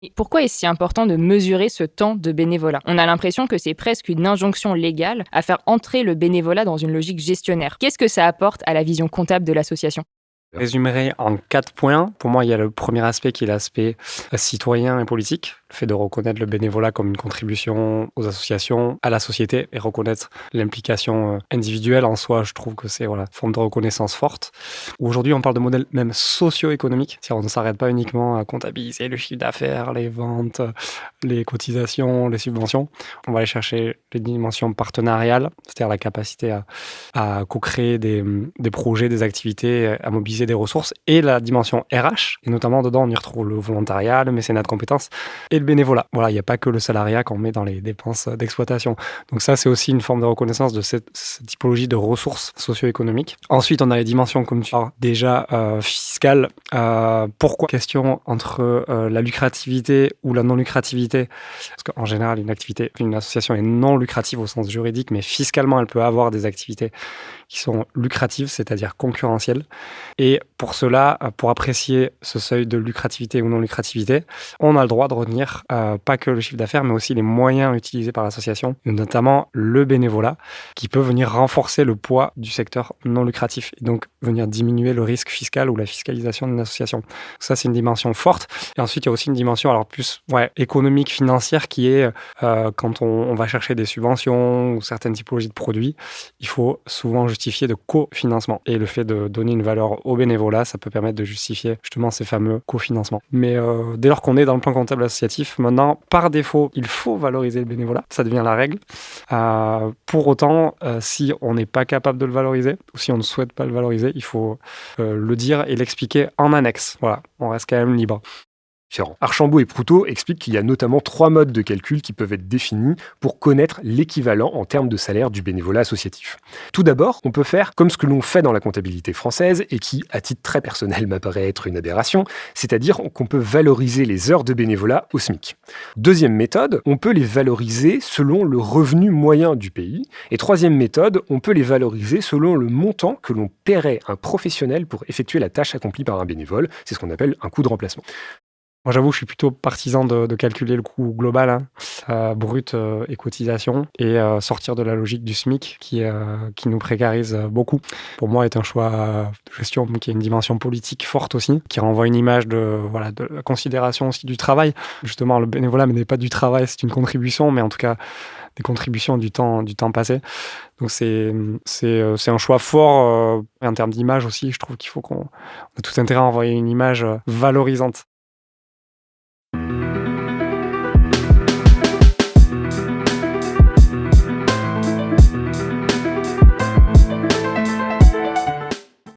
Et pourquoi est-ce si important de mesurer ce temps de bénévolat? On a l'impression que c'est presque une injonction légale à faire entrer le bénévolat dans une logique gestionnaire. Qu'est-ce que ça apporte à la vision comptable de l'association? Résumerai en 4 points. Pour moi, il y a le premier aspect qui est l'aspect citoyen et politique. Le fait de reconnaître le bénévolat comme une contribution aux associations, à la société et reconnaître l'implication individuelle en soi, je trouve que c'est une forme de reconnaissance forte. Aujourd'hui, on parle de modèles même socio-économiques. C'est-à-dire on ne s'arrête pas uniquement à comptabiliser le chiffre d'affaires, les ventes, les cotisations, les subventions. On va aller chercher les dimensions partenariales, c'est-à-dire la capacité à co-créer des projets, des activités, à mobiliser des ressources, et la dimension RH. Et notamment, dedans, on y retrouve le volontariat, le mécénat de compétences et le bénévolat. Voilà, il n'y a pas que le salariat qu'on met dans les dépenses d'exploitation. Donc ça, c'est aussi une forme de reconnaissance de cette typologie de ressources socio-économiques. Ensuite, on a les dimensions, comme tu as déjà, fiscales. Pourquoi? Question entre la lucrativité ou la non-lucrativité. Parce qu'en général, une association est non lucrative au sens juridique, mais fiscalement, elle peut avoir des activités qui sont lucratives, c'est-à-dire concurrentielles. Et pour cela, pour apprécier ce seuil de lucrativité ou non-lucrativité, on a le droit de retenir pas que le chiffre d'affaires, mais aussi les moyens utilisés par l'association, notamment le bénévolat, qui peut venir renforcer le poids du secteur non lucratif et donc venir diminuer le risque fiscal ou la fiscalisation d'une association. Ça, c'est une dimension forte. Et ensuite, il y a aussi une dimension alors plus économique, financière, qui est quand on va chercher des subventions ou certaines typologies de produits, il faut souvent justifier de cofinancement. Et le fait de donner une valeur au bénévolat, ça peut permettre de justifier justement ces fameux cofinancements. Mais dès lors qu'on est dans le plan comptable associatif, maintenant, par défaut, il faut valoriser le bénévolat. Ça devient la règle. Pour autant, si on n'est pas capable de le valoriser, ou si on ne souhaite pas le valoriser, il faut le dire et l'expliquer en annexe. Voilà, on reste quand même libre. Archambault et Proutot expliquent qu'il y a notamment 3 modes de calcul qui peuvent être définis pour connaître l'équivalent en termes de salaire du bénévolat associatif. Tout d'abord, on peut faire comme ce que l'on fait dans la comptabilité française et qui, à titre très personnel, m'apparaît être une aberration, c'est-à-dire qu'on peut valoriser les heures de bénévolat au SMIC. Deuxième méthode, on peut les valoriser selon le revenu moyen du pays. Et troisième méthode, on peut les valoriser selon le montant que l'on paierait un professionnel pour effectuer la tâche accomplie par un bénévole. C'est ce qu'on appelle un coût de remplacement. Moi, j'avoue, je suis plutôt partisan de calculer le coût global, brut et cotisation, et sortir de la logique du SMIC qui nous précarise beaucoup. Pour moi, est un choix de gestion qui a une dimension politique forte aussi, qui renvoie une image de la considération aussi du travail. Justement, le bénévolat n'est pas du travail, c'est une contribution, mais en tout cas des contributions du temps passé. Donc c'est un choix fort en termes d'image aussi. Je trouve qu'il faut qu'on a tout intérêt à envoyer une image valorisante.